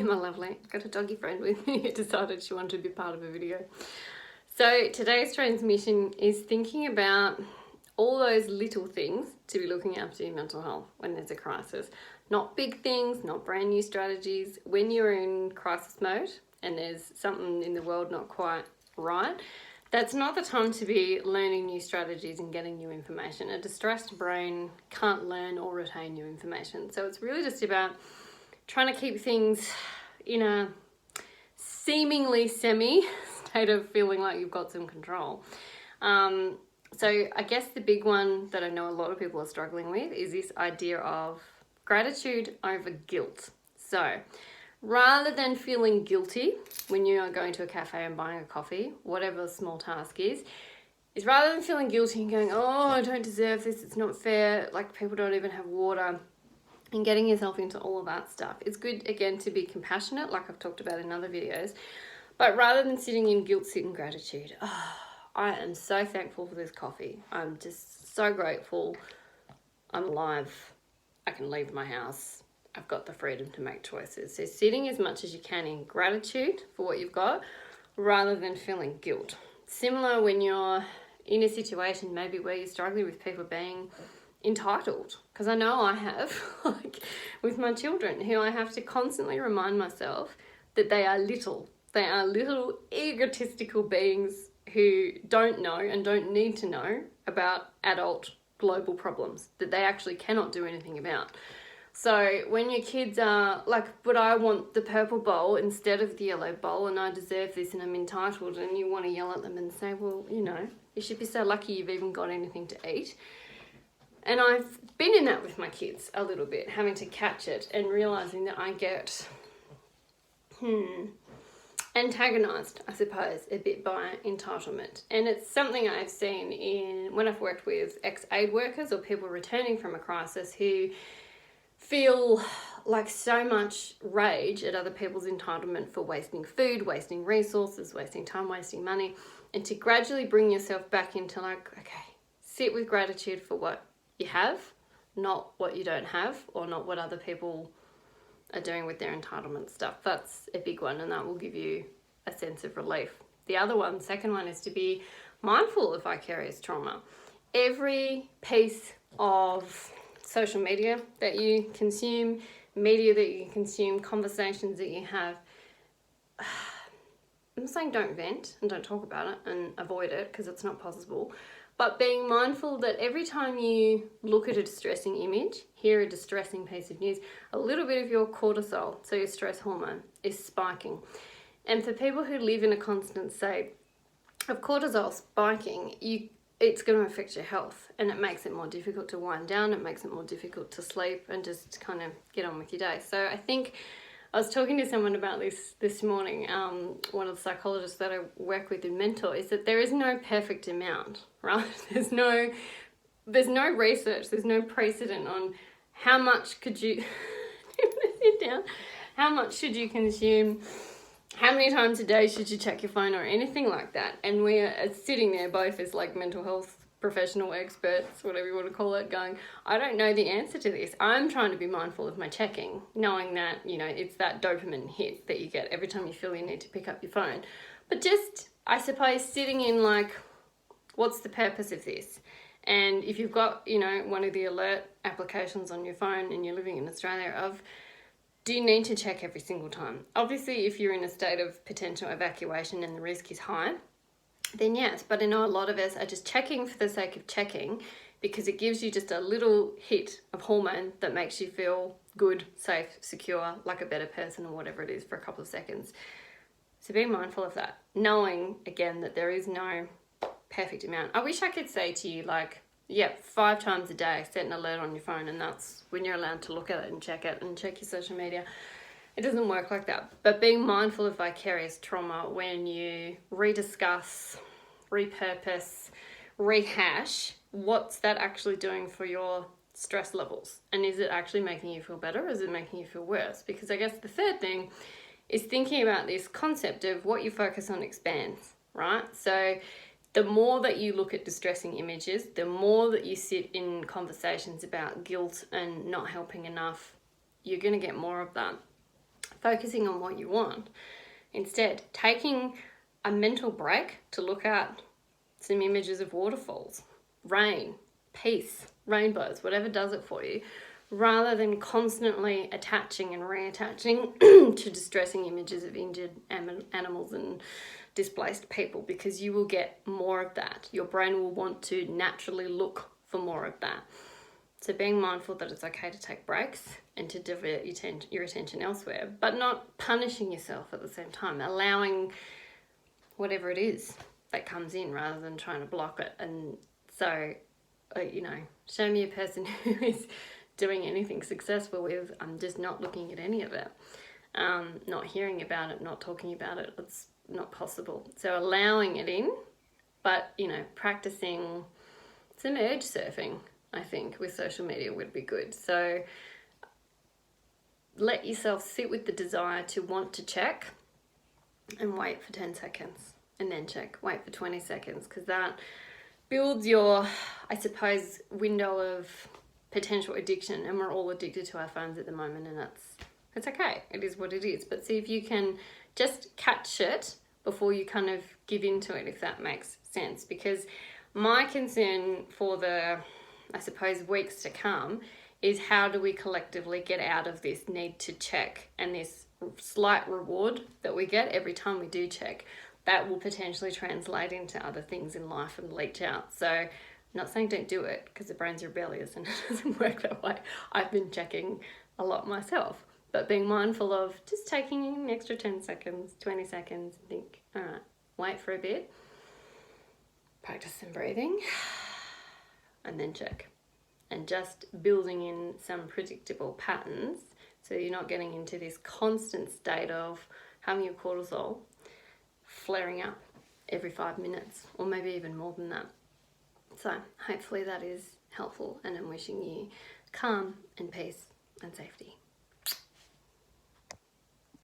my lovely. I've got a doggy friend with me who decided she wanted to be part of a video. So today's transmission is thinking about all those little things to be looking after your mental health when there's a crisis. Not big things, not brand new strategies. When you're in crisis mode and there's something in the world not quite right, that's not the time to be learning new strategies and getting new information. A distressed brain can't learn or retain new information. So it's really just about trying to keep things in a seemingly semi state of feeling like you've got some control. So I guess the big one that I know a lot of people are struggling with is this idea of gratitude over guilt. So rather than feeling guilty when you are going to a cafe and buying a coffee, whatever the small task is rather than feeling guilty and going, oh, I don't deserve this, it's not fair, like people don't even have water, and getting yourself into all of that stuff. It's good, again, to be compassionate, like I've talked about in other videos, but rather than sitting in guilt, sit in gratitude. Oh, I am so thankful for this coffee. I'm just so grateful I'm alive. I can leave my house. I've got the freedom to make choices. So sitting as much as you can in gratitude for what you've got rather than feeling guilt. Similar when you're in a situation maybe where you're struggling with people being entitled, because I know I have, like with my children, who I have to constantly remind myself that they are little egotistical beings who don't know and don't need to know about adult global problems that they actually cannot do anything about. So when your kids are like, but I want the purple bowl instead of the yellow bowl and I deserve this and I'm entitled, and you want to yell at them and say, well, you know, you should be so lucky you've even got anything to eat. And I've been in that with my kids a little bit, having to catch it and realising that I get antagonised, I suppose, a bit by entitlement. And it's something I've seen when I've worked with ex-aid workers or people returning from a crisis who feel like so much rage at other people's entitlement for wasting food, wasting resources, wasting time, wasting money, and to gradually bring yourself back into like, okay, sit with gratitude for what you have, not what you don't have, or not what other people are doing with their entitlement stuff. That's a big one, and that will give you a sense of relief. The other one, second one, is to be mindful of vicarious trauma. Every piece of social media that you consume, media that you consume, conversations that you have, I'm not saying don't vent and don't talk about it and avoid it, because it's not possible, but being mindful that every time you look at a distressing image, hear a distressing piece of news, a little bit of your cortisol, so your stress hormone, is spiking. And for people who live in a constant state of cortisol spiking, it's going to affect your health, and it makes it more difficult to wind down, it makes it more difficult to sleep and just kind of get on with your day. So I think I was talking to someone about this morning, one of the psychologists that I work with and mentor, is that there is no perfect amount, right? There's no research, there's no precedent on how much could you, sit down, how much should you consume, how many times a day should you check your phone or anything like that. And we are sitting there both as like mental health professional experts, whatever you want to call it, going, I don't know the answer to this. I'm trying to be mindful of my checking, knowing that, you know, it's that dopamine hit that you get every time you feel you need to pick up your phone. But just, I suppose, sitting in like, what's the purpose of this? And if you've got, you know, one of the alert applications on your phone and you're living in Australia, do you need to check every single time? Obviously, if you're in a state of potential evacuation and the risk is high, then yes. But I know a lot of us are just checking for the sake of checking because it gives you just a little hit of hormone that makes you feel good, safe, secure, like a better person or whatever it is for a couple of seconds. So be mindful of that, knowing, again, that there is no perfect amount. I wish I could say to you, like, 5 times a day, set an alert on your phone, and that's when you're allowed to look at it and check your social media. It doesn't work like that. But being mindful of vicarious trauma when you rediscuss, repurpose, rehash, what's that actually doing for your stress levels? And is it actually making you feel better, or is it making you feel worse? Because I guess the third thing is thinking about this concept of what you focus on expands, right? So the more that you look at distressing images, the more that you sit in conversations about guilt and not helping enough, you're going to get more of that. focusing on what you want. Instead, taking a mental break to look at some images of waterfalls, rain, peace, rainbows, whatever does it for you, rather than constantly attaching and reattaching to distressing images of injured animals and displaced people, because you will get more of that. Your brain will want to naturally look for more of that. So being mindful that it's okay to take breaks and to divert your attention elsewhere, but not punishing yourself at the same time, allowing whatever it is that comes in rather than trying to block it. And so, show me a person who is doing anything successful with, I'm just not looking at any of it, not hearing about it, not talking about it. It's not possible. So allowing it in, but, practicing some urge surfing, I think, with social media would be good. So let yourself sit with the desire to want to check and wait for 10 seconds and then check. Wait for 20 seconds, because that builds your, I suppose, window of potential addiction. And we're all addicted to our phones at the moment, and it's okay. It is what it is. But see if you can just catch it before you kind of give into it, if that makes sense. Because my concern for the, I suppose, weeks to come is how do we collectively get out of this need to check and this slight reward that we get every time we do check that will potentially translate into other things in life and leach out. So I'm not saying don't do it, because the brain's rebellious and it doesn't work that way. I've been checking a lot myself, but being mindful of just taking an extra 10 seconds, 20 seconds, and think, all right, wait for a bit, practice some breathing, and then check. And just building in some predictable patterns so you're not getting into this constant state of having your cortisol flaring up every 5 minutes, or maybe even more than that. So hopefully that is helpful, and I'm wishing you calm and peace and safety.